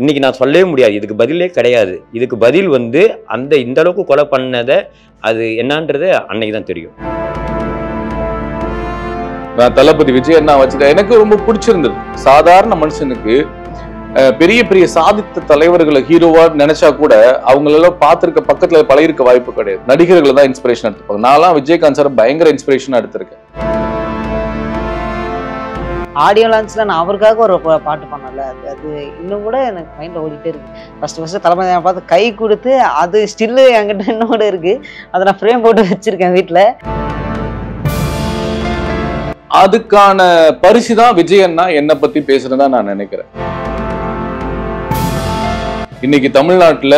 இன்னைக்கு நான் சொல்லவே முடியாது, இதுக்கு பதிலே கிடையாது. இதுக்கு பதில் வந்து அந்த இந்த அளவுக்கு கொலை பண்ணதை அது என்னன்றது அன்னைக்கு தான் தெரியும். நான் தளபதி விஜய் அண்ணா வச்சுட்டேன். எனக்கு ரொம்ப பிடிச்சிருந்தது. சாதாரண மனுஷனுக்கு பெரிய பெரிய சாதித்த தலைவர்களை ஹீரோவா நினைச்சா கூட அவங்களெல்லாம் பார்த்திருக்க பக்கத்துல பழகிருக்க வாய்ப்பு கிடையாது. நடிகர்களை தான் இன்ஸ்பிரேஷன் எடுத்துப்பாங்க. நான்லாம் விஜயகாந்த் சார் பயங்கர இன்ஸ்பிரேஷனா எடுத்திருக்கேன். ஆடியோ லான்ச்ல நான் அவருக்காக ஒரு பாட்டு பண்ணல, அது இன்னும் கூட எனக்கு மைண்ட்ல ஓடிட்டே இருக்கு. ஃபர்ஸ்ட் தளபதி பார்த்து கை கொடுத்து அது ஸ்டில்லு என்கிட்ட இன்னோட இருக்கு. அதை நான் ஃப்ரேம் போட்டு வச்சிருக்கேன் வீட்டுல. அதுக்கான பரிசு தான் விஜய் அண்ணா என்னை பத்தி பேசுறதா நான் நினைக்கிறேன். இன்னைக்கு தமிழ்நாட்டுல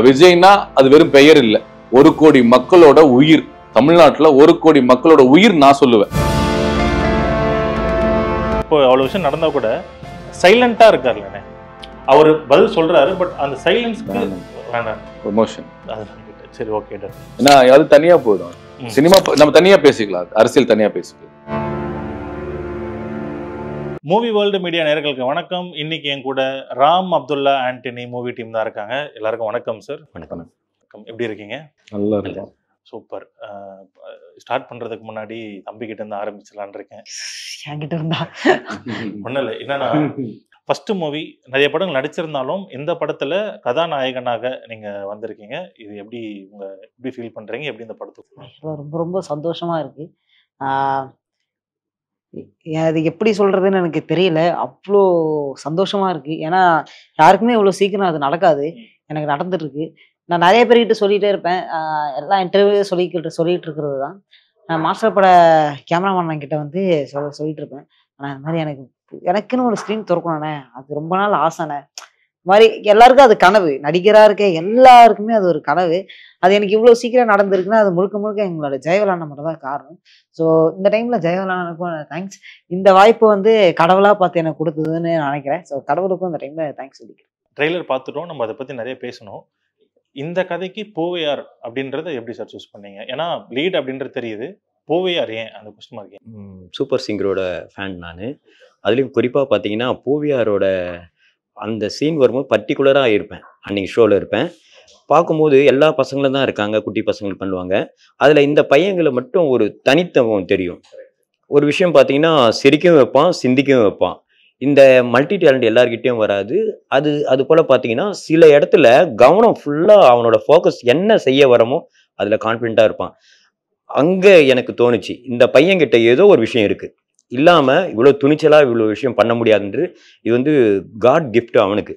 விஜய்னா அது வெறும் பெயர் இல்லை, 1 கோடி மக்களோட உயிர். தமிழ்நாட்டுல 1 கோடி மக்களோட உயிர் நான் சொல்லுவேன். இப்போ அவ்வளவு விஷயம் நடந்தா கூட சைலண்டா இருக்காருல்ல, அவரு பதில் சொல்றாரு, பட் அந்த சைலன்ஸ்க்கு வேண்டாம் ப்ரொமோஷன். சரி, ஓகே. ஏன்னா அது தனியா போயிடும். சினிமா நம்ம தனியா பேசிக்கலாம், அரசியல் தனியா பேசிக்கலாம். மூவி வேர்ல்டு மீடியா நேயர்களுக்கு வணக்கம். இன்னைக்கு என் கூட ராம் அப்துல்லா ஆண்டனி மூவி டீம் தான் இருக்காங்க. எல்லாருக்கும் வணக்கம் சார். வணக்கம். எப்படி இருக்கீங்க? நல்லா இருக்கும். சூப்பர். ஸ்டார்ட் பண்றதுக்கு முன்னாடி தம்பிக்கிட்ட இருந்து ஆரம்பிச்சலான் இருக்கேன். என்கிட்ட இருந்தா ஒன்றும் இல்லை, என்னன்னா ஃபர்ஸ்ட் மூவி நிறைய படங்கள் நடிச்சிருந்தாலும் இந்த படத்துல கதாநாயகனாக நீங்க வந்திருக்கீங்க. இது எப்படி ஃபீல் பண்றீங்க? எப்படி இந்த படத்துக்கு? ரொம்ப ரொம்ப சந்தோஷமா இருக்கு. அது எப்படி சொல்றதுன்னு எனக்கு தெரியல. அவ்வளோ சந்தோஷமா இருக்கு. ஏன்னா யாருக்குமே இவ்வளோ சீக்கிரம் அது நடக்காது. எனக்கு நடந்துட்டு இருக்கு. நான் நிறைய பேர்கிட்ட சொல்லிகிட்டே இருப்பேன். எல்லா இன்டர்வியூ சொல்லிட்டு இருக்கிறது தான். நான் மாஸ்டர் பட கேமராமேன் கிட்ட வந்து சொல்லிட்டு இருப்பேன். ஆனால் இந்த மாதிரி எனக்குன்னு ஒரு ஸ்க்ரீன் திறக்கணுண்ணே, அது ரொம்ப நாள் ஆசைண்ணே. இந்த மாதிரி எல்லாருக்கும் அது கனவு. நடிகராக இருக்க எல்லாருக்குமே அது ஒரு கனவு. அது எனக்கு இவ்வளோ சீக்கிரம் நடந்திருக்குன்னா அது முழுக்க முழுக்க எங்களோட ஜெயவலான மட்டும் தான் காரணம். ஸோ இந்த டைமில் ஜெயவலானுக்கும் தேங்க்ஸ். இந்த வாய்ப்பு வந்து கடவுளாக பார்த்து எனக்கு கொடுத்ததுன்னு நினைக்கிறேன். ஸோ கடவுளுக்கும் இந்த டைமில் தேங்க்ஸ் சொல்லிக்கிறேன். ட்ரெய்லர் பார்த்துட்டோம், நம்ம அதை பற்றி நிறைய பேசணும். இந்த கதைக்கு பூவையார் அப்படின்றத எப்படி சார் சூஸ் பண்ணீங்க? ஏன்னா லீட் அப்படின்றது தெரியுது, பூவையார் ஏன் அந்த கொஸ்டின் மார்க்? சூப்பர் சிங்கரோட ஃபேன் நான். அதுலேயும் குறிப்பாக பார்த்தீங்கன்னா பூவையாரோட அந்த சீன் வரும்போது பர்டிகுலராக இருப்பேன். அன்றைக்கி ஷோவில் இருப்பேன். பார்க்கும்போது எல்லா பசங்களும் தான் இருக்காங்க, குட்டி பசங்கள் பண்ணுவாங்க. அதில் இந்த பையங்களை மட்டும் ஒரு தனித்துவம் தெரியும். ஒரு விஷயம் பார்த்தீங்கன்னா சிரிக்கவும் வைப்பான், சிந்திக்கவும் வைப்பான். இந்த மல்டி டேலண்ட் எல்லார்கிட்டையும் வராது. அது போல் பார்த்தீங்கன்னா சில இடத்துல கவனம் ஃபுல்லாக அவனோட ஃபோக்கஸ் என்ன செய்ய வரமோ அதில் கான்ஃபிடென்ட்டாக இருப்பான். அங்கே எனக்கு தோணுச்சு இந்த பையன்கிட்ட ஏதோ ஒரு விஷயம் இருக்குது, இல்லாமல் இவ்வளோ துணிச்சலாக இவ்வளோ விஷயம் பண்ண முடியாதுன்று. இது வந்து காட் கிஃப்ட் அவனுக்கு.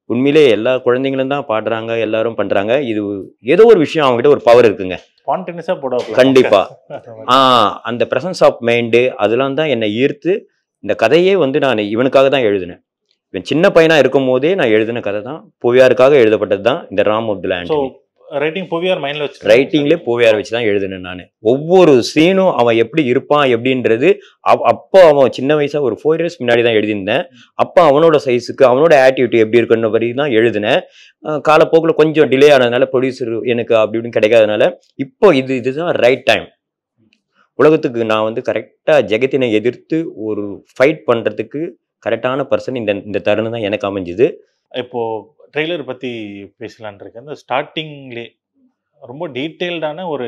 உண்மையிலே எல்லா குழந்தைங்களும் தான் பாடுறாங்க, எல்லாரும் பண்ணுறாங்க. இது ஏதோ ஒரு விஷயம் அவங்ககிட்ட ஒரு பவர் இருக்குங்க. கண்டிப்பாக அந்த ப்ரெசன்ஸ் ஆஃப் மைண்டு அதெல்லாம் தான் என்னை ஈர்த்து இந்த கதையே வந்து நான் இவனுக்காக தான் எழுதினேன். இவன் சின்ன பையனா இருக்கும் போதே நான் எழுதின கதை தான், பூவையாருக்காக எழுதப்பட்டது தான் இந்த ராம் அப்துல்லா ஆண்டனி. ரைட்டிங்லேயே பூவையார் வச்சு தான் எழுதினேன் நான். ஒவ்வொரு சீனும் அவன் எப்படி இருப்பான் எப்படின்றது அப்போ அவன் சின்ன வயசா ஒரு 4 years முன்னாடி தான் எழுதியிருந்தேன். அப்போ அவனோட சைஸுக்கு அவனோட ஆட்டிடியூட் எப்படி இருக்குன்ற மாதிரி தான் எழுதினேன். காலப்போக்கில் கொஞ்சம் டிலே ஆனதுனால ப்ரொடியூசர் எனக்கு அப்படி இப்படின்னு கிடைக்காதனால இப்போ இதுதான் ரைட் டைம். உலகத்துக்கு நான் வந்து கரெக்டாக ஜெகத்தினை எதிர்த்து ஒரு ஃபைட் பண்ணுறதுக்கு கரெக்டான பர்சன் இந்த தருணம் தான் எனக்கு அமைஞ்சுது. இப்போது ட்ரெய்லர் பற்றி பேசலான் இருக்கேன். இந்த ஸ்டார்டிங்லே ரொம்ப டீட்டெயில்டான ஒரு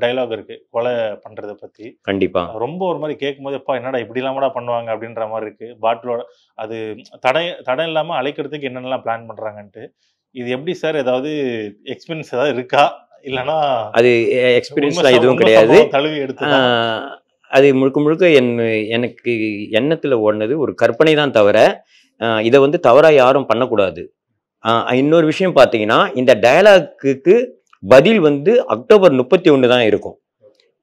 டைலாக் இருக்குது கொலை பண்ணுறதை பற்றி. கண்டிப்பாக ரொம்ப ஒரு மாதிரி கேட்கும்போது எப்பா என்னடா இப்படி இல்லாமடா பண்ணுவாங்க அப்படின்ற மாதிரி இருக்குது. பாட்டிலோட அது தடம் இல்லாமல் அழைக்கிறதுக்கு என்னென்னலாம் பிளான் பண்ணுறாங்கன்ட்டு. இது எப்படி சார், ஏதாவது எக்ஸ்பீரியன்ஸ் ஏதாவது இருக்கா? இல்லைனா அது எக்ஸ்பீரியன்ஸ்லாம் எதுவும் கிடையாது. தழுவி எடுத்து அது முழுக்க முழுக்க எனக்கு எண்ணத்தில் ஓடினது ஒரு கற்பனை தான் தவிர இதை வந்து தவறாக யாரும் பண்ணக்கூடாது. இன்னொரு விஷயம் பார்த்தீங்கன்னா இந்த டயலாக்கு பதில் வந்து அக்டோபர் 31 தான் இருக்கும்.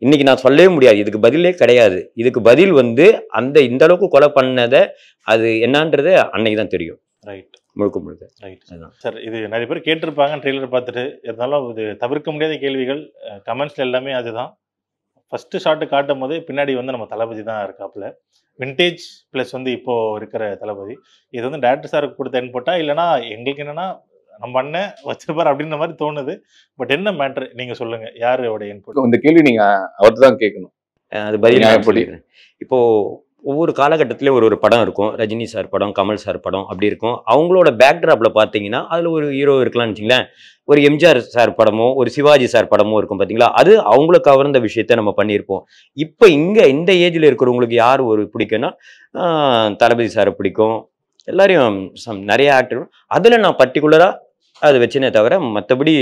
இன்னைக்கு நான் சொல்லவே முடியாது, இதுக்கு பதிலே கிடையாது. இதுக்கு பதில் வந்து அந்த இந்த அளவுக்கு கொலை பண்ணதை அது என்னன்றது அன்னைக்கு தான் தெரியும். ரைட், முழுக்க முழுக்க ரைட் சார். இது நிறைய பேர் கேட்டிருப்பாங்க ட்ரெய்லர் பார்த்துட்டு. இருந்தாலும் இது தவிர்க்க முடியாத கேள்விகள். கமெண்ட்ஸ்ல எல்லாமே அதுதான். ஃபர்ஸ்ட் ஷாட்டு காட்டும் போது பின்னாடி வந்து நம்ம தளபதி தான் இருக்காப்புல. விண்டேஜ் ப்ளஸ் வந்து இப்போ இருக்கிற தளபதி. இது வந்து டேரக்டர் சாருக்கு கொடுத்த இன்புட்டா, இல்லைனா எங்களுக்கு என்னன்னா நம்ம அண்ணன் வச்சிருப்பார் அப்படின்ற மாதிரி தோணுது. பட் என்ன மேட்ரு நீங்க சொல்லுங்க, யாரோட இன்புட்? இந்த கேள்வி நீங்க அவர்தான் கேட்கணும். அது பதில் சொல்லிடுறேன். இப்போ ஒவ்வொரு காலகட்டத்திலயும் ஒரு படம் இருக்கும். ரஜினி சார் படம், கமல் சார் படம் அப்படி இருக்கும். அவங்களோட பேக்ட்ராப்ல பார்த்தீங்கன்னா, அதுல ஒரு ஹீரோ இருக்கலாம்னு வச்சுங்களேன். ஒரு எம்ஜிஆர் சார் படமோ, ஒரு சிவாஜி சார் படமோ இருக்கும் பார்த்தீங்களா? அது அவங்கள கவர்ந்த விஷயத்த நம்ம பண்ணியிருப்போம். இப்ப இந்த ஏஜ்ல இருக்கிறவங்களுக்கு யார் ஒரு பிடிக்கும்னா, தளபதி சார பிடிக்கும். எல்லாரையும் நெறைய ஆக்டர் அதுல நான் பர்ட்டிகுலரா அது வச்சேனே தவிர, மத்தபடி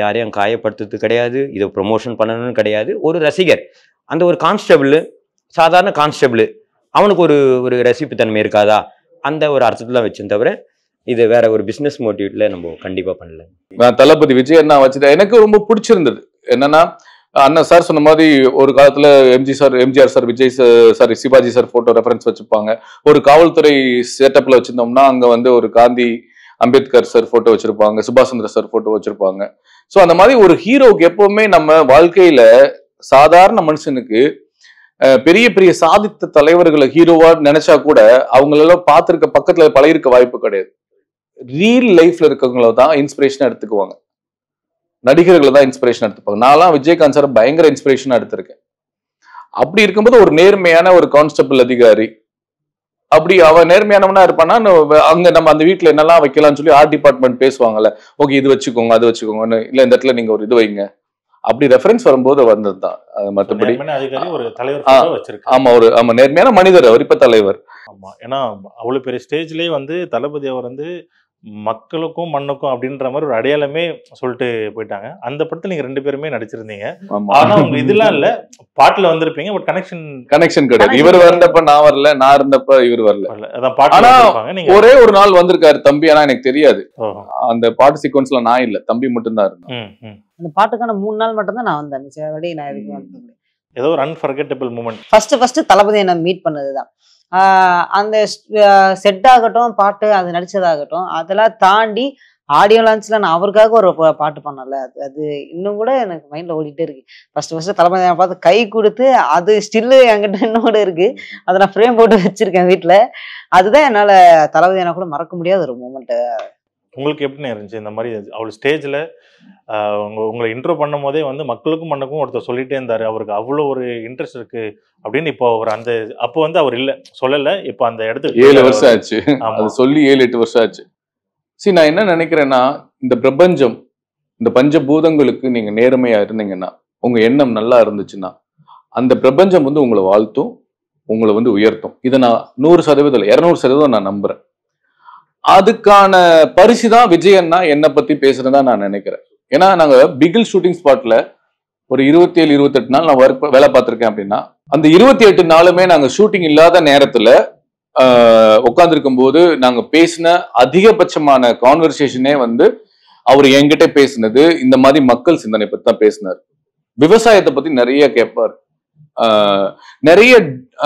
யாரையும் காயப்படுத்துறது கிடையாது. இத ப்ரமோஷன் பண்ணணும்னு கிடையாது. ஒரு ரசிகர். அந்த ஒரு கான்ஸ்டபிள் சாதாரண கான்ஸ்டபிள் அவனுக்கு ஒரு ரசிப்புத்தன்மை இருக்காதா? அந்த ஒரு அர்த்தத்துல வச்சேன் தவிர, இது வேற ஒரு பிசினஸ் மோட்டிவ்ல நம்ம கண்டிப்பா பண்ணல. நான் தளபதி விஜய் அண்ணா வச்சுட்டேன். எனக்கு ரொம்ப பிடிச்சிருந்தது. என்னன்னா, அண்ணா சார் சொன்ன மாதிரி ஒரு காலத்துல MGR sir, Vijay sir, Sivaji sir photo reference வச்சுப்பாங்க. ஒரு காவல்துறை செட்டப்ல வச்சிருந்தோம்னா அங்க வந்து ஒரு காந்தி, அம்பேத்கர் சார் போட்டோ வச்சிருப்பாங்க, சுபாஷ் சந்திர சார் போட்டோ வச்சிருப்பாங்க. சோ அந்த மாதிரி ஒரு ஹீரோவுக்கு எப்பவுமே நம்ம வாழ்க்கையில சாதாரண மனுஷனுக்கு பெரிய பெரிய சாதித்த தலைவர்களை ஹீரோவா நினைச்சா கூட அவங்களெல்லாம் பார்த்திருக்க பக்கத்துல பழகிருக்க வாய்ப்பு கிடையாது. ரியல் லைஃப்ல இருக்கவங்கள தான் இன்ஸ்பிரேஷனா எடுத்துக்குவாங்க. நடிகர்களை தான் இன்ஸ்பிரேஷன் எடுத்துப்பாங்க. நான்லாம் விஜயகாந்த் சார் பயங்கர இன்ஸ்பிரேஷனா எடுத்திருக்கேன். அப்படி இருக்கும்போது ஒரு நேர்மையான ஒரு கான்ஸ்டபிள் அதிகாரி, அப்படி அவன் நேர்மையானவனா இருப்பானா, அங்க நம்ம அந்த வீட்டுல என்னெல்லாம் வைக்கலாம்னு சொல்லி ஆர்ட் டிபார்ட்மெண்ட் பேசுவாங்கல்ல, ஓகே இது வச்சுக்கோங்க அது வச்சுக்கோங்கன்னு, இல்ல இந்த இடத்துல நீங்க ஒரு இது வைங்க, அப்படி ரெஃபரன்ஸ் வரும்போது வந்ததுதான். மற்றபடி ஆமா நேர்மையான மனிதர் அவர், இப்ப தலைவர். ஆமா, ஏன்னா அவ்வளவு பெரிய ஸ்டேஜ்லயே வந்து தளபதி அவர் வந்து மக்களுக்கும் மண்ணுக்கும் அப்படின்ற மாதிரி ஒரு அடையாளமே சொல்லிட்டு போயிட்டாங்க. அந்த படத்துல நீங்க 2 பேருமே நடிச்சிருந்தீங்க. ஆனா உங்க இதெல்லாம் இல்ல, பாட்டுல வந்திருப்பீங்க, பட் கனெக்ஷன் கிடையாது. இவர் வந்தப்ப நான் வரல, நான் இருந்தப்ப இவர் வரல. அதான் பாட்டு ஒரே ஒரு நாள் வந்திருக்காரு தம்பி, ஆனா எனக்கு தெரியாது. அந்த பாட்டு சீக்வன்ஸ்ல நான் இல்ல, தம்பி மட்டும் தான் இருந்தேன். அந்த பாட்டுக்கான 3 நாள் மட்டும் தான் நான் வந்தேன். நான் எதுக்கு வந்தேன். ஏதோ ஒரு அன்ஃபர்கெட்டபிள் மூமெண்ட். ஃபர்ஸ்ட் தளபதியை நான் மீட் பண்ணதுதான். அந்த செட் ஆகட்டும், பாட்டு அது நடிச்சதாகட்டும், அதெல்லாம் தாண்டி ஆடியோ லான்ச்ல நான் அவருக்காக ஒரு பாட்டு பண்ணல. அது இன்னும் கூட எனக்கு மைண்ட்ல ஓடிட்டே இருக்கு. ஃபர்ஸ்ட் தளபதி பார்த்து கை கொடுத்து அது ஸ்டில்லு என்கிட்ட இன்னோட இருக்கு. அதை நான் ஃப்ரேம் போட்டு வச்சிருக்கேன் வீட்டுல. அதுதான் என்னால தளபதி கூட மறக்க முடியாத ஒரு மூமெண்ட். உங்களுக்கு எப்படின்னு இருந்துச்சு இந்த மாதிரி அவ்வளவு ஸ்டேஜ்ல உங்களை இன்ட்ரோ பண்ணும் போதே வந்து மக்களுக்கும் மண்ணுக்கும் ஒருத்தர் சொல்லிட்டே இருந்தாரு, அவருக்கு அவ்வளோ ஒரு இன்ட்ரெஸ்ட் இருக்கு அப்படின்னு. இப்போ அவர் அந்த அப்போ வந்து அவர் இல்ல சொல்லல, இப்போ அந்த இடத்துக்கு 7 வருஷம் ஆச்சு. அது சொல்லி 7-8 வருஷம் ஆச்சு. சரி, நான் என்ன நினைக்கிறேன்னா, இந்த பிரபஞ்சம், இந்த பஞ்சபூதங்களுக்கு நீங்க நேர்மையா இருந்தீங்கன்னா, உங்க எண்ணம் நல்லா இருந்துச்சுன்னா, அந்த பிரபஞ்சம் வந்து உங்களை வாழ்த்தும், உங்களை வந்து உயர்த்தும். இதை நான் 100% 200% நான் நம்புறேன். அதுக்கான பரிசு தான் விஜய் அண்ணா என்னை பத்தி பேசுறதா நான் நினைக்கிறேன். ஏன்னா நாங்க பிகில் ஷூட்டிங் ஸ்பாட்ல ஒரு 27-28 நாள் நான் வேலை பார்த்திருக்கேன். அப்படின்னா அந்த 28 நாளுமே நாங்க ஷூட்டிங் இல்லாத நேரத்துல உட்கார்ந்துருக்கும் போது நாங்க பேசின அதிகபட்சமான கான்வர்சேஷனே வந்து அவர் என்கிட்ட பேசினது இந்த மாதிரி மக்கள் சிந்தனை பத்தி தான் பேசினார். விவசாயத்தை பத்தி நிறைய கேட்பார். நிறைய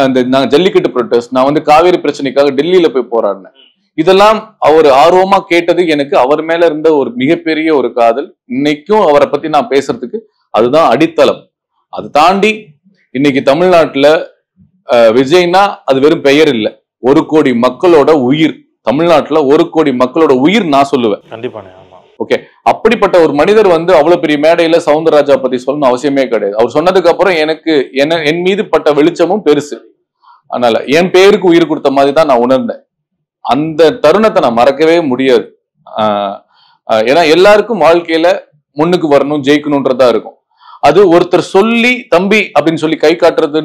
அந்த நாங்க ஜல்லிக்கட்டு ப்ரொட்டஸ்ட், நான் வந்து காவேரி பிரச்சனைக்காக டெல்லியில போய் போராடினேன். இதெல்லாம் அவர் ஆர்வமா கேட்டது எனக்கு அவர் மேல இருந்த ஒரு மிகப்பெரிய ஒரு காதல். இன்னைக்கும் அவரை பத்தி நான் பேசுறதுக்கு அதுதான் அடித்தளம். அது தாண்டி இன்னைக்கு தமிழ்நாட்டுல விஜய்னா அது வெறும் பெயர் இல்லை, 1 கோடி மக்களோட உயிர். தமிழ்நாட்டுல 1 கோடி மக்களோட உயிர் நான் சொல்லுவேன். கண்டிப்பா. ஓகே, அப்படிப்பட்ட ஒரு மனிதர் வந்து அவ்வளவு பெரிய மேடையில சவுந்தரராஜா பத்தி சொல்லணும் அவசியமே கிடையாது. அவர் சொன்னதுக்கு அப்புறம் எனக்கு என் மீது பட்ட வெளிச்சமும் பெருசு. அதனால என் பேருக்கு உயிர் கொடுத்த மாதிரி தான் நான் உணர்ந்தேன். அந்த தருணத்தை நான் மறக்கவே முடியாது. ஏன்னா எல்லாருக்கும் வாழ்க்கையில முன்னுக்கு வரணும், ஜெயிக்கணும்ன்றதா இருக்கும். அது ஒருத்தர் சொல்லி தம்பி அப்படின்னு சொல்லி கை காட்டுறது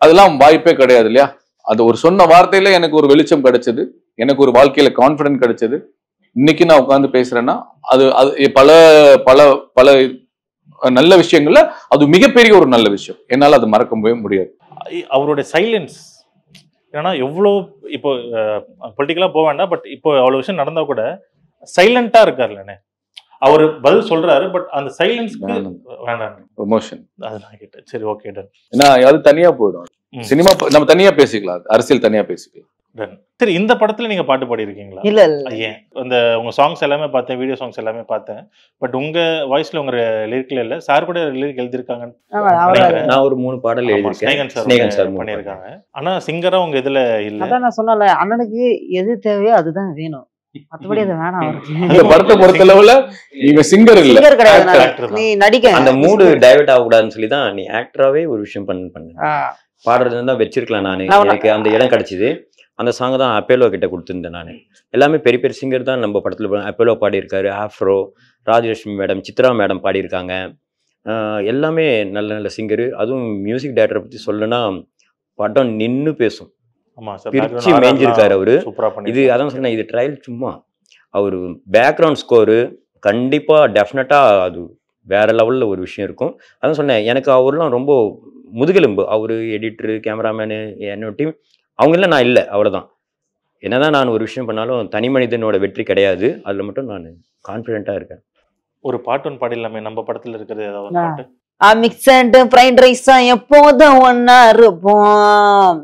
அதெல்லாம் வாய்ப்பே கிடையாது இல்லையா? அது ஒரு சொன்ன வார்த்தையில எனக்கு ஒரு வெளிச்சம் கிடைச்சது, எனக்கு ஒரு வாழ்க்கையில கான்பிடன்ஸ் கிடைச்சது. இன்னைக்கு நான் உட்கார்ந்து பேசுறேன்னா அது பல பல பல நல்ல விஷயங்கள்ல அது மிகப்பெரிய ஒரு நல்ல விஷயம். என்னால அது மறக்கவே முடியாது. அவருடைய சைலன்ஸ், ஏன்னா எவ்வளோ இப்போ பொலிட்டிக்கலா போக வேண்டாம், பட் இப்போ அவ்வளவு விஷயம் நடந்தா கூட சைலண்டா இருக்காருல்லண்ணே. அவர் பதில் சொல்றாரு, பட் அந்த சைலன்ஸ்க்கு வேண்டாம் ப்ரமோஷன். அதுதான் கேட்டேன். சரி, ஓகே, டன். ஏன்னா அது தனியா போயிடும். சினிமா நம்ம தனியா பேசிக்கலாம், அரசியல் தனியா பேசிக்கலாம். சரி, இந்த படத்துல நீங்க பாட்டு பாடி இருக்கீங்களா? இல்ல. ஏன் அந்த உங்க சாங்ஸ் எல்லாமே பார்த்தேன், வீடியோ சாங்ஸ் எல்லாமே பார்த்தேன், பட் உங்க வாய்ஸ்ல உங்க லிரிக்ல இல்ல. சார் கூட லிரிக் எழுதிருக்காங்க. நான் ஒரு 3 பாடல் எழுதிருக்கேன், ஸ்நேகன் சார் பண்ணிருக்காங்க. ஆனா சிங்கரா உங்க இதுல இல்ல. அதான் நான் சொன்னல, அண்ணனுக்கு எது தேவையோ அதுதான் வேணும், மத்தபடி அது வேணாம் அவருக்கு. இந்த படத்தை பொறுத்தளவுல நீங்க சிங்கர் இல்ல, சிங்கர் கிடையாது, நீ நடிக்க. அந்த மூடு டைவர்ட் ஆக கூடாதுன்னு சொல்லி தான் நீ ஆக்டராவே ஒரு விஷயம் பண்ணு. பாடுறது தான் வச்சிருக்கலாம் நான். நான் எனக்கு அந்த இடம் கிடைச்சிது. அந்த சாங் தான் அப்பேலோ கிட்ட கொடுத்துருந்தேன் நான். எல்லாமே பெரிய பெரிய சிங்கர் தான் நம்ம படத்தில். அப்பேலோ பாடியிருக்காரு, Afro, Rajalakshmi madam, Chitra madam பாடியிருக்காங்க. எல்லாமே நல்ல நல்ல சிங்கரு. அதுவும் மியூசிக் டைரக்டரை பற்றி சொல்லணும்னா படம் நின்று பேசும். ஆமா சார், பிரிச்சு மேய்ஞ்சிருக்காரு அவரு. சூப்பரா பண்ணி இது அதான் சொன்னேன், இது ட்ரையல் சும்மா. அவர் பேக்ரவுண்ட் ஸ்கோரு கண்டிப்பாக டெஃபினட்டாக அது வேற லெவலில் ஒரு விஷயம் இருக்கும். அதான் சொன்னேன், எனக்கு அவர்லாம் ரொம்ப முதுகெலும்பு. அவர் எடிட்டரு, கேமராமேனு, என்னோட டீம் அவங்களாம் நான் இல்லை, அவ்வளோதான். என்னதான் நான் ஒரு விஷயம் பண்ணாலும் தனி மனிதனோட வெற்றி கிடையாது. அதில் மட்டும் நான் கான்ஃபிடென்ட்டாக இருக்கேன். ஒரு பாட்டு ஒன்று பாடிடலாமே நம்ம படத்துல இருக்கிறது ஏதாவது ஒரு பாட்டு. மிக்ஸ் அண்ட் ஃப்ரைட் ரைஸா எப்போதும் ஒன்னா இருப்போம்.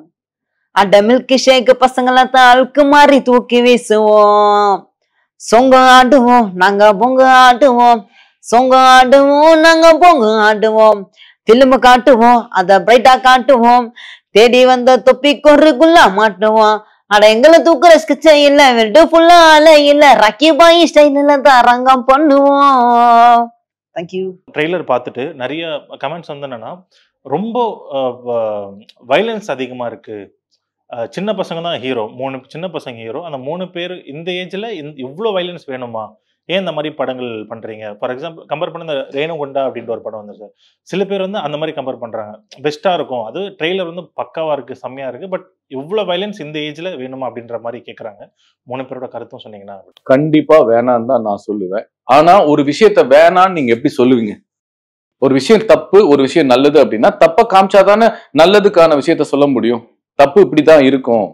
அட மில்க் ஷேக் பசங்களை தான் அழுக்கு மாதிரி தூக்கி வீசுவோம். சொங்க ஆடுவோம் நாங்க பொங்க ஆடுவோம், சொங்க ஆடுவோம் நாங்க பொங்க ஆடுவோம், பிலிமு காட்டுவோம் அத பிரைட்டா காட்டுவோம், தேடி வந்த தொப்பி கொருக்குள்ள மாட்டுவோம். அட எங்களை தூக்குற ஸ்கிச்ச இல்ல, வெட்டு ஃபுல்லா அல இல்ல, ரக்கி பாய் ஸ்டைல தான் ரங்கம் பண்ணுவோம். தேங்க்யூ. ட்ரெய்லர் பார்த்துட்டு நிறைய கமெண்ட்ஸ் வந்து என்னன்னா, ரொம்ப வைலன்ஸ் அதிகமா இருக்கு, சின்ன பசங்க தான் ஹீரோ, 3 சின்ன பசங்க ஹீரோ, அந்த 3 பேர் இந்த ஏஜ்ல இவ்வளோ வைலன்ஸ் வேணுமா, ஏன் இந்த மாதிரி படங்கள் பண்றீங்க? ஃபார் எக்ஸாம்பிள் கம்பேர் பண்ண இந்த ரேணுகுண்டா அப்படின்ற ஒரு படம் வந்து சார், சில பேர் வந்து அந்த மாதிரி கம்பேர் பண்றாங்க, பெஸ்டா இருக்கும், அது ட்ரெய்லர் வந்து பக்காவா இருக்கு, செம்மையா இருக்கு, பட் இவ்வளோ வைலன்ஸ் இந்த ஏஜ்ல வேணுமா அப்படின்ற மாதிரி கேட்கறாங்க. 3 பேரோட கருத்தும் சொன்னீங்கன்னா. கண்டிப்பா வேணான்னு தான் நான் சொல்லுவேன். ஆனா ஒரு விஷயத்த வேணான்னு நீங்க எப்படி சொல்லுவீங்க? ஒரு விஷயம் தப்பு, ஒரு விஷயம் நல்லது அப்படின்னா தப்ப காமிச்சாதானே நல்லதுக்கான விஷயத்த சொல்ல முடியும். தப்பு இப்படிதான் இருக்கும்,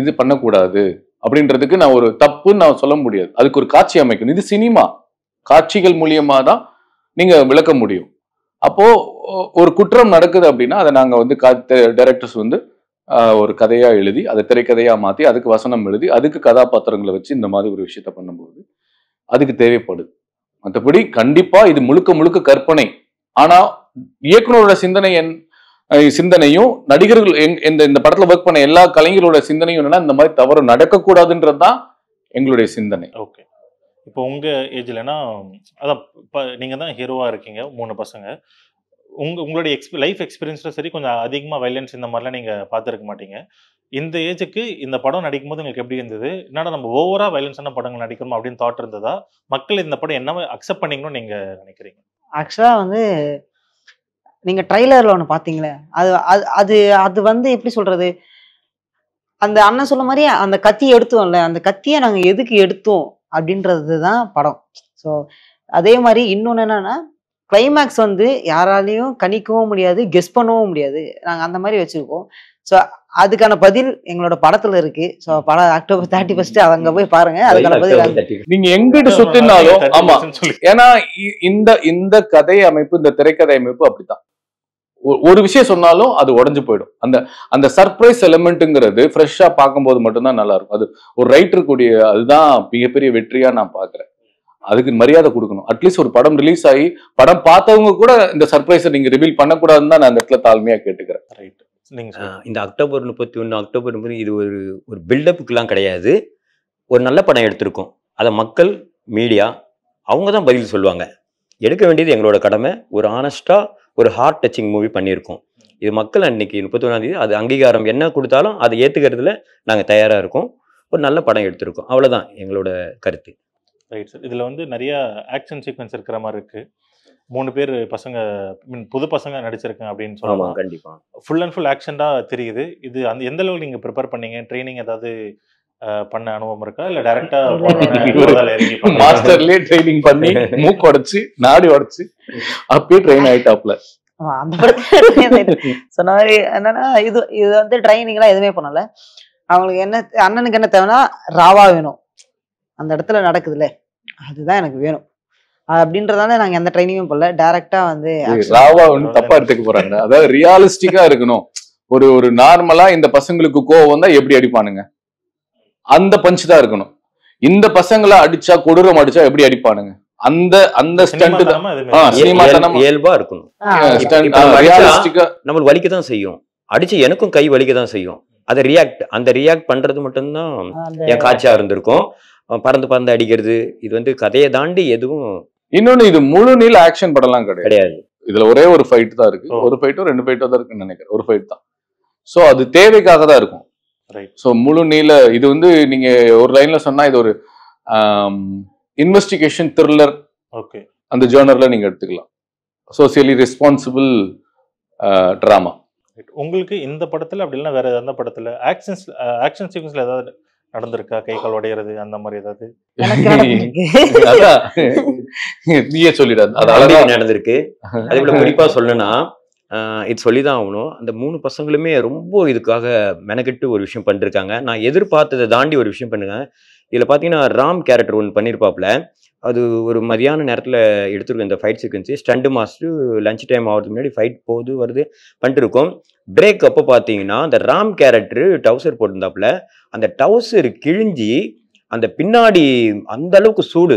இது பண்ணக்கூடாது அப்படின்றதுக்கு நான் ஒரு தப்புன்னு நான் சொல்ல முடியாது. அதுக்கு ஒரு காட்சி அமைக்கணும். இது சினிமா, காட்சிகள் மூலியமா தான் நீங்க விளக்க முடியும். அப்போ ஒரு குற்றம் நடக்குது அப்படின்னா அதை நாங்க வந்து டைரக்டர்ஸ் வந்து ஒரு கதையா எழுதி, அதை திரைக்கதையா மாத்தி, அதுக்கு வசனம் எழுதி, அதுக்கு கதாபாத்திரங்களை வச்சு இந்த மாதிரி ஒரு விஷயத்த பண்ணும்போது அதுக்கு தேவைப்படுது. மற்றபடி கண்டிப்பா இது முழுக்க முழுக்க கற்பனை. ஆனா இயக்குனரோட சிந்தனையும் நடிகர்கள் இந்த படத்துல ஒர்க் பண்ண எல்லா கலைஞரோட சிந்தனையும் என்னன்னா, இந்த மாதிரி தவறு நடக்கக்கூடாதுன்றதுதான் எங்களுடைய சிந்தனை. ஓகே, இப்போ உங்க ஏஜ்லன்னா அதான் நீங்க தான் ஹீரோவா இருக்கீங்க, 3 பசங்க. உங்களுடைய லைஃப் எக்ஸ்பீரியன்ஸ்ல சரி, கொஞ்சம் அதிகமா வைலன்ஸ் இந்த மாதிரிலாம் நீங்க பார்த்துருக்க மாட்டீங்க. இந்த ஏஜுக்கு இந்த படம் நடிக்கும் போது உங்களுக்கு எப்படி இருந்தது? என்னடா நம்ம ஓவரா வைலன்ஸான படங்கள் நடிக்கணும் அப்படின்னு தாட் இருந்ததா? மக்கள் இந்த படம் என்ன அக்செப்ட் பண்ணீங்கன்னு நீங்க நினைக்கிறீங்க? ஆக்சுவலா வந்து நீங்க ட்ரைலர்ல ஒண்ணு பாத்தீங்களே, அது அது அது வந்து எப்படி சொல்றது, அந்த அண்ணன் சொல்ல மாதிரி அந்த கத்தியை எடுத்தோம்ல, அந்த கத்தியை நாங்க எதுக்கு எடுத்தோம் அப்படின்றதுதான் படம். ஸோ அதே மாதிரி இன்னொன்னு என்னன்னா, கிளைமேக்ஸ் வந்து யாராலையும் கணிக்கவும் முடியாது, கெஸ் பண்ணவும் முடியாது. நாங்க அந்த மாதிரி வச்சிருக்கோம். ஸோ அதுக்கான பதில் எங்களோட படத்துல இருக்கு. ஸோ படம் அக்டோபர் 31 அங்க போய் பாருங்க, அதுக்கான பதில். நீங்க எங்கிட்ட சுத்தினாலும் ஆமா, ஏன்னா இந்த கதை அமைப்பு, இந்த திரைக்கதை அமைப்பு அப்படித்தான். ஒரு விஷயம் சொன்னாலும் அது உடஞ்சு போயிடும். அந்த சர்ப்ரைஸ் எலிமெண்ட்ங்கிறது ஃப்ரெஷ்ஷா பார்க்கும்போது மட்டும்தான் நல்லா இருக்கும். அது ஒரு ரைட்டர் கூடிய அதுதான் மிகப்பெரிய வெற்றியா நான் பாக்குறேன். அதுக்கு மரியாதை கொடுக்கணும். அட்லீஸ்ட் ஒரு படம் ரிலீஸ் ஆகி படம் பார்த்தவங்க கூட இந்த சர்ப்ரைஸை நீங்க ரிவீல் பண்ணக்கூடாதுன்னு தான் நான் அந்த இடத்துல தாழ்மையா கேட்டுக்கிறேன். ரைட். இந்த அக்டோபர் 31 அக்டோபர் 30 இது ஒரு பில்டப்புக்கெல்லாம் கிடையாது. ஒரு நல்ல படம் எடுத்திருக்கோம். அதை மக்கள், மீடியா அவங்க தான் பதில் சொல்லுவாங்க. எடுக்க வேண்டியது எங்களோட கடமை. ஒரு ஆனஸ்டா ஒரு ஹார்ட் டச்சிங் மூவி பண்ணியிருக்கோம். இது மக்கள் அன்னைக்கு 31ஆம் தேதி அது அங்கீகாரம் என்ன கொடுத்தாலும் அதை ஏற்றுக்கிறதுல நாங்கள் தயாராக இருக்கோம். ஒரு நல்ல படம் எடுத்திருக்கோம், அவ்வளோதான் எங்களோட கருத்து. Right sir. இதில் வந்து நிறைய ஆக்ஷன் சீக்வன்ஸ் இருக்கிற மாதிரி இருக்கு. 3 பேர் பசங்க, புது பசங்க நடிச்சிருக்கேன் அப்படின்னு சொல்லலாம். கண்டிப்பா ஃபுல் அண்ட் ஃபுல் ஆக்ஷன் தான் தெரியுது. இது அந்த எந்த அளவுக்கு நீங்க ப்ரிப்பேர் பண்ணீங்க? ட்ரைனிங் ஏதாவது பண்ண அனுபவம் இருக்கா, இல்ல டைரக்டா மாஸ்டர்லயே ட்ரைனிங் பண்ணி மூக்கு உடைச்சு நாடி உடைச்சு அப்பயே ட்ரெயின் ஆயிட்டாப்ல? அந்த படத்துல சொன்ன மாதிரி என்னன்னா, இது வந்து ட்ரைனிங் எல்லாம் எதுவுமே பண்ணல. அவங்களுக்கு என்ன, அண்ணனுக்கு என்ன தேவைன்னா ராவா வேணும், அந்த இடத்துல நடக்குதுல்ல அதுதான் எனக்கு வேணும் அப்படின்றதால நாங்க எந்த ட்ரைனிங்கும் பண்ணல. டைரக்டா வந்து ராவா ஒண்ணு தப்பா எடுத்துக்க போறாங்க. அதாவது ரியாலிஸ்டிக்கா இருக்கணும். ஒரு நார்மலா இந்த பசங்களுக்கு கோவம் வந்தா எப்படி அடிப்பானுங்க, அந்த பஞ்ச் தான் இருக்கணும். இந்த பசங்களை அடிச்சா, கொடூரம் அடிச்சா எப்படி அடிப்பானுங்க, அந்த ஸ்டண்ட் இயல்பா இருக்கணும். நம்ம வலிக்கதான் செய்யும், அடிச்சு எனக்கும் கை வலிக்கதான் செய்யும். அதை ரியாக்ட் பண்றது மட்டும்தான் என் காட்சியா இருந்திருக்கும். பறந்து அடிக்கிறது இது வந்து கதையை தாண்டி எதுவும். இன்னொன்னு, இது முழு நீள ஆக்ஷன் படம்லாம் கிடையாது. இதுல ஒரே ஒரு ஃபைட் தான் இருக்கு, ஒரு ஃபைட்டோ 2 ஃபைட்டோ தான் இருக்குன்னு நினைக்கிறேன், ஒரு ஃபைட் தான். ஸோ அது தேவைக்காக தான் இருக்கும். ஸோ முழு நீள இது வந்து நீங்க ஒரு லைன்ல சொன்னா இது ஒரு இன்வெஸ்டிகேஷன் த்ரில்லர், ஓகே, அந்த ஜேர்னர்ல நீங்க எடுத்துக்கலாம். Socially responsible drama. உங்களுக்கு இந்த படத்துல அப்படி இல்லைன்னா வேற எந்த படத்துல ஆக்ஷன் சீக்வன்ஸ்ல ஏதாவது நடந்திருக்கா? கை கால் உடையிறது அந்த மாதிரி ஏதாவது? எனக்கு நடந்திருக்கு. அதான் நீயே சொல்லிடாது, அது அழகா அழகா நடந்திருக்கு. அதே போல குறிப்பா சொல்லணும்னா இது சொல்லிதான் ஆகணும். அந்த 3 பசங்களுமே ரொம்ப இதுக்காக மெனக்கெட்டு ஒரு விஷயம் பண்ணிருக்காங்க. நான் எதிர்பார்த்ததை தாண்டி ஒரு விஷயம் பண்ணுங்க. இதுல பாத்தீங்கன்னா ராம் கேரக்டர் ஒன்று பண்ணியிருப்பாப்ல. அது ஒரு மதியான நேரத்துல எடுத்துருக்க இந்த fight sequence stunt master lunch time ஆகிறதுக்கு முன்னாடி ஃபைட் போகுது வருது பண்ணிட்டு இருக்கோம். பிரேக் அப்போ பார்த்தீங்கன்னா அந்த ராம் கேரக்டர் டவுசர் போட்டிருந்தாப்புல, அந்த டவுசர் கிழிஞ்சி அந்த பின்னாடி அந்த அளவுக்கு சூடு,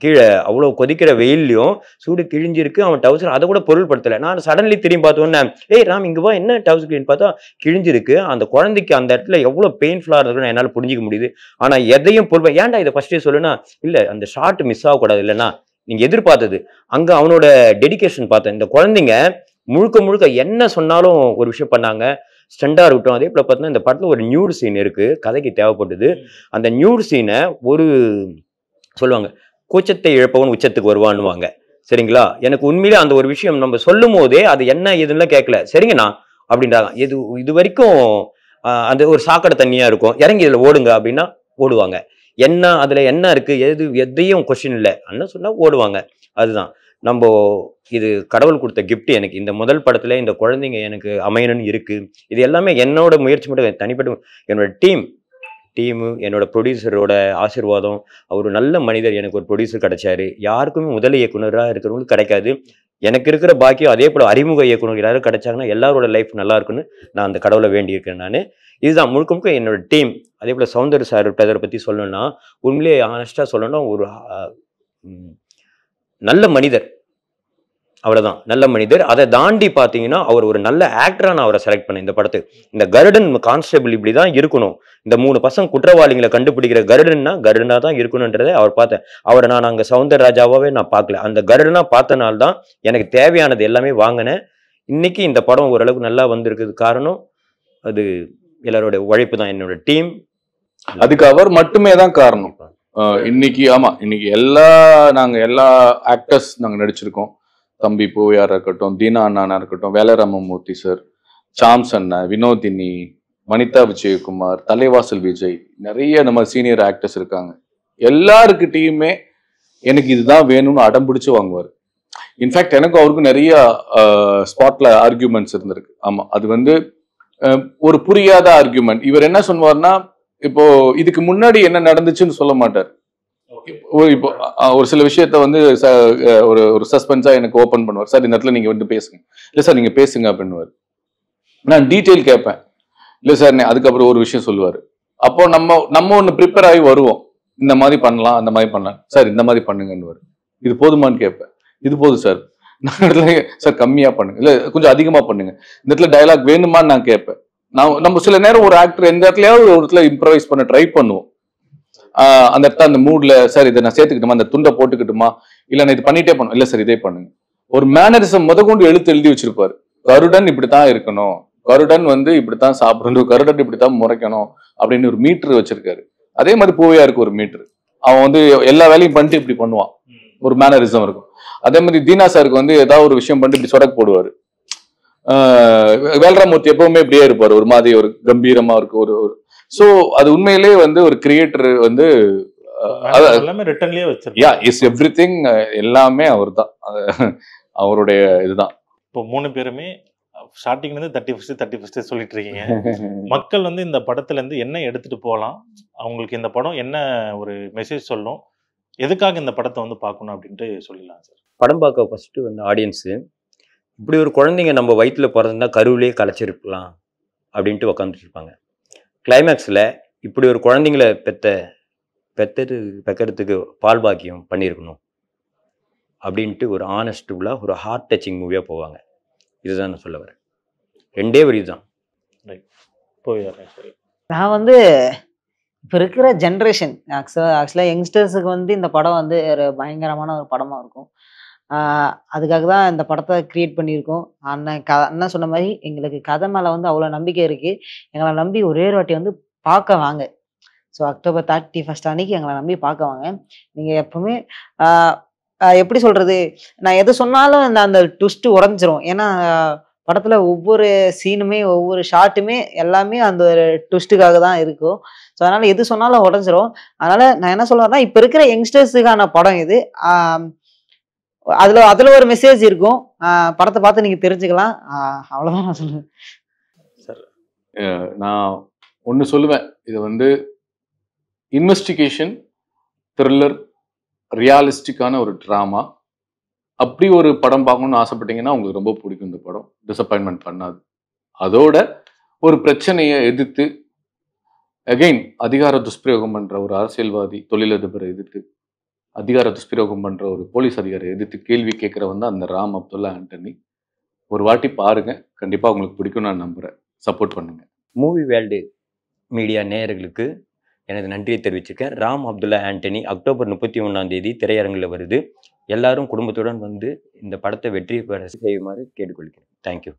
கீழே அவ்வளோ கொதிக்கிற வெயில்லையும் சூடு கிழிஞ்சிருக்கு. அவன் டவுசர் அதை கூட பொருள்படுத்தலை. நான் சடன்லி திரும்பி பார்த்தோன்னே, ஏய் ராம் இங்கே வா, என்ன டவுசர் கிழின்னு பார்த்தா கிழிஞ்சிருக்கு. அந்த குழந்தைக்கு அந்த இடத்துல எவ்வளோ பெயின்ஃபுல்லாக இருந்ததுன்னு என்னால் புரிஞ்சிக்க முடியுது. ஆனால் எதையும் பொருள் ஏன்டா இதை ஃபஸ்ட்டே சொல்லுன்னா, இல்லை அந்த ஷார்ட் மிஸ் ஆகக்கூடாது, இல்லைன்னா நீங்கள் எதிர்பார்த்தது அங்கே அவனோட டெடிகேஷன் பார்த்தேன். இந்த குழந்தைங்க முழுக்க முழுக்க என்ன சொன்னாலும் ஒரு விஷயம் பண்ணாங்க. ஸ்டண்டாக இருக்கட்டும். அதே போல் பார்த்தீங்கன்னா இந்த படத்தில் ஒரு நியூட் சீன் இருக்குது, கதைக்கு தேவைப்பட்டது. அந்த நியூட் சீனை ஒரு சொல்லுவாங்க, கூச்சத்தை இழப்பவன் உச்சத்துக்கு வருவான்னுவாங்க, சரிங்களா? எனக்கு உண்மையிலே அந்த ஒரு விஷயம் நம்ம சொல்லும் போதே அது என்ன எதுன்னு கேட்கல, சரிங்கண்ணா அப்படின்றாங்க. இது வரைக்கும் அந்த ஒரு சாக்கடை தண்ணியா இருக்கும், இறங்கி இதில் ஓடுங்க அப்படின்னா ஓடுவாங்க. என்ன அதுல என்ன இருக்கு, எதையும் கொஸ்டின் இல்லை, அண்ணன் சொன்னா ஓடுவாங்க. அதுதான் நம்ம இது கடவுள் கொடுத்த கிஃப்ட் எனக்கு. இந்த முதல் படத்துல இந்த குழந்தைங்க எனக்கு அமையணும்னு இருக்கு. இது எல்லாமே என்னோட முயற்சி மட்டும், தனிப்பட்ட என்னோட டீமு, என்னோட ப்ரொடியூசரோட ஆசீர்வாதம். அவர் நல்ல மனிதர், எனக்கு ஒரு ப்ரொடியூசர் கிடைச்சாரு. யாருக்குமே முதல் இயக்குனராக இருக்கிறவங்களுக்கு கிடைக்காது. எனக்கு இருக்கிற பாக்கியம் அதே போல் அறிமுக இயக்குனர் யாரும் கிடைச்சாங்கன்னா எல்லாரோட லைஃப் நல்லா இருக்குன்னு நான் அந்த கடவுளை வேண்டியிருக்கேன். நான் இதுதான் முழுக்க முழுக்க என்னோட டீம். அதே போல் சௌந்தர் சார் பிரதரை பற்றி சொல்லணும்னா, உண்மையிலே ஆனஸ்டாக சொல்லணும்னா ஒரு நல்ல மனிதர், அவ்வளவுதான், நல்ல மனிதர். அதை தாண்டி பார்த்தீங்கன்னா அவர் ஒரு நல்ல ஆக்டரா நான் அவரை செலக்ட் பண்ணேன் இந்த படத்துக்கு. இந்த கருடன் கான்ஸ்டபிள் இப்படிதான் இருக்கணும், இந்த 3 பசங்க குற்றவாளிகளை கண்டுபிடிக்கிற கருடனா தான் இருக்கணும்ன்றதை அவர் பார்த்தேன். அவரை நான் அங்கே சௌந்தர் ராஜாவே நான் பார்க்கல, அந்த கருடனா பார்த்தனால்தான் எனக்கு தேவையானது எல்லாமே வாங்கினேன். இன்னைக்கு இந்த படம் ஓரளவுக்கு நல்லா வந்திருக்குது. காரணம் அது எல்லாரோட உழைப்பு தான், என்னோட டீம். அதுக்கு அவர் மட்டுமே தான் காரணம். இன்னைக்கு ஆமா, இன்னைக்கு நாங்க எல்லா ஆக்டர்ஸ் நாங்க நடிச்சிருக்கோம். தம்பி பூவையாரா இருக்கட்டும், தீனா அண்ணா இருக்கட்டும், வேலராமமூர்த்தி சார், சாம்ஸ் அண்ணா, வினோதினி, வனிதா விஜயகுமார், தலைவாசல் விஜய், நிறைய நம்ம சீனியர் ஆக்டர்ஸ் இருக்காங்க. எல்லாருக்கிட்டையுமே எனக்கு இதுதான் வேணும்னு அடம் பிடிச்சு வாங்குவார். இன்ஃபேக்ட் எனக்கும் அவருக்கும் நிறைய ஸ்பாட்ல ஆர்கியூமெண்ட்ஸ் இருந்திருக்கு. ஆமா, அது வந்து ஒரு புரியாத ஆர்கியூமெண்ட். இவர் என்ன சொல்லுவார்னா, இப்போ இதுக்கு முன்னாடி என்ன நடந்துச்சுன்னு சொல்ல மாட்டார். இப்போ ஒரு சில விஷயத்த வந்து ஒரு சஸ்பென்ஸா எனக்கு ஓபன் பண்ணுவார். சார் இந்த இடத்துல நீங்க வந்து பேசுங்க, இல்ல சார் நீங்க பேசுங்க அப்படின்னுவார். நான் டீட்டெயில் கேட்பேன், இல்ல சார் அதுக்கப்புறம் ஒரு விஷயம் சொல்லுவாரு. அப்போ நம்ம ஒண்ணு ப்ரிப்பேர் ஆகி வருவோம், இந்த மாதிரி பண்ணலாம் அந்த மாதிரி பண்ணலாம், சார் இந்த மாதிரி பண்ணுங்கன்னு. இது போதுமான்னு கேட்பேன். இது போதும் சார். சார் கம்மியா பண்ணுங்க, இல்ல கொஞ்சம் அதிகமா பண்ணுங்க, இந்த இடத்துல டயலாக் வேணுமான்னு நான் கேட்பேன். நம்ம சில நேரம் ஒரு ஆக்டர் எந்த இடத்துலயாவது ஒரு இடத்துல இம்ப்ரவைஸ் பண்ண ட்ரை பண்ணுவோம். அந்த இடத்துல அந்த மூட்ல, சார் இதை நான் சேர்த்துக்கிட்டுமா, அந்த துண்டை போட்டுக்கிட்டுமா, இல்ல நான் இது பண்ணிட்டே பண்ணும், இல்ல சார் இதே பண்ணுங்க. ஒரு மேனரிசம் முதற்கொண்டு எழுதி வச்சிருப்பாரு. கருடன் இப்படித்தான் இருக்கணும், கருடன் வந்து இப்படித்தான் சாப்பிடணும், கருடன் இப்படித்தான் முறைக்கணும் அப்படின்னு ஒரு மீட்டர் வச்சிருக்காரு. அதே மாதிரி பூவையாருக்கு ஒரு மீட்டர். அவன் வந்து எல்லா வேலையும் பண்ணிட்டு இப்படி பண்ணுவான், ஒரு மேனரிசம் இருக்கும். அதே மாதிரி தீனா சாருக்கு வந்து ஏதாவது ஒரு விஷயம் பண்ணிட்டு இப்படி சொடக்கு போடுவாரு. வேலராமூர்த்தி எப்பவுமே இப்படியே இருப்பாரு, ஒரு மாதிரி ஒரு கம்பீரமா இருக்கு. ஒரு சோ அது உண்மையிலேயே வந்து ஒரு கிரியேட்டர் வந்து எவ்ரிதிங் எல்லாமே அவர் தான், அவருடைய இதுதான். இப்போ 3 பேருமே ஸ்டார்டிங்ல இருந்து 31 சொல்லிட்டு இருக்கீங்க. மக்கள் வந்து இந்த படத்துல இருந்து என்ன எடுத்துட்டு போகலாம், அவங்களுக்கு இந்த படம் என்ன ஒரு மெசேஜ் சொல்லும், எதுக்காக இந்த படத்தை வந்து பார்க்கணும் அப்படின்ட்டு சொல்லிடலாம் சார். படம் பார்க்க ஃபர்ஸ்ட் வந்து ஆடியன்ஸு இப்படி ஒரு குழந்தைங்க நம்ம வயிற்றுல பிறந்தா கருவிலேயே கலைச்சிருக்கலாம் அப்படின்ட்டு உக்காந்துட்டு இருப்பாங்க. கிளைமேக்ஸில் இப்படி ஒரு குழந்தைங்கள பெக்கிறதுக்கு பால் பாக்கியம் பண்ணியிருக்கணும் அப்படின்ட்டு ஒரு ஆனஸ்டுலாக ஒரு ஹார்ட் டச்சிங் மூவியாக போவாங்க. இதுதான் நான் சொல்ல வரேன். 2 வரி தான். நான் வந்து இப்போ இருக்கிற ஜென்ரேஷன் ஆக்சுவலாக யங்ஸ்டர்ஸுக்கு வந்து இந்த படம் வந்து ஒரு பயங்கரமான ஒரு படமாக இருக்கும். அதுக்காக தான் இந்த படத்தை கிரியேட் பண்ணியிருக்கோம். அண்ணன் சொன்ன மாதிரி எங்களுக்கு கதை மேலே வந்து அவ்வளோ நம்பிக்கை இருக்குது. எங்களை நம்பி ஒரே ஒரு வாட்டி வந்து பார்க்க வாங்க. ஸோ அக்டோபர் 31 அன்னைக்கு எங்களை நம்பி பார்க்க வாங்க. நீங்கள் எப்பவுமே எப்படி சொல்கிறது, நான் எது சொன்னாலும் அந்த ட்விஸ்ட் உடஞ்சிரும். ஏன்னா படத்தில் ஒவ்வொரு சீனுமே ஒவ்வொரு ஷாட்டுமே எல்லாமே அந்த ஒரு ட்விஸ்ட்டுக்காக தான் இருக்கும். ஸோ அதனால் எது சொன்னாலும் உடஞ்சிரும். அதனால் நான் என்ன சொல்லுவேன்னா, இப்போ இருக்கிற யங்ஸ்டர்ஸுக்கான படம் இது. அதில் ஒரு மெசேஜ் இருக்கும். படத்தை பார்த்து நீங்கள் தெரிஞ்சுக்கலாம். அவ்வளோதான் நான் சொல்லுவேன். நான் ஒன்று சொல்லுவேன், இது வந்து இன்வெஸ்டிகேஷன் த்ரில்லர் ரியாலிஸ்டிக்கான ஒரு ட்ராமா. அப்படி ஒரு படம் பார்க்கணும்னு ஆசைப்பட்டீங்கன்னா உங்களுக்கு ரொம்ப பிடிக்கும் இந்த படம். டிசப்பாயின்மெண்ட் பண்ணாது. அதோட ஒரு பிரச்சனையை எதிர்த்து அகெயின் அதிகார துஷ்பிரயோகம் பண்ற ஒரு அரசியல்வாதி தொழிலதிபரை எதிர்த்து, அதிகார துஷ்பிரயோகம் பண்ற ஒரு போலீஸ் அதிகாரியை எதிர்த்து கேள்வி கேட்கிறவன் தான் அந்த ராம் அப்துல்லா ஆண்டனி. ஒரு வாட்டி பாருங்க, கண்டிப்பா உங்களுக்கு பிடிக்கும் நான் நம்புறேன். சப்போர்ட் பண்ணுங்க. மூவி வேர்ல்டு மீடியா நேயர்களுக்கு எனது நன்றியை தெரிவிச்சிருக்கேன். ராம் அப்துல்லா ஆண்டனி அக்டோபர் 31 திரையரங்கில் வருது. எல்லாரும் குடும்பத்துடன் வந்து இந்த படத்தை வெற்றி பெற செய்யுமாறு கேட்டுக்கொள்கிறேன். தேங்க்யூ.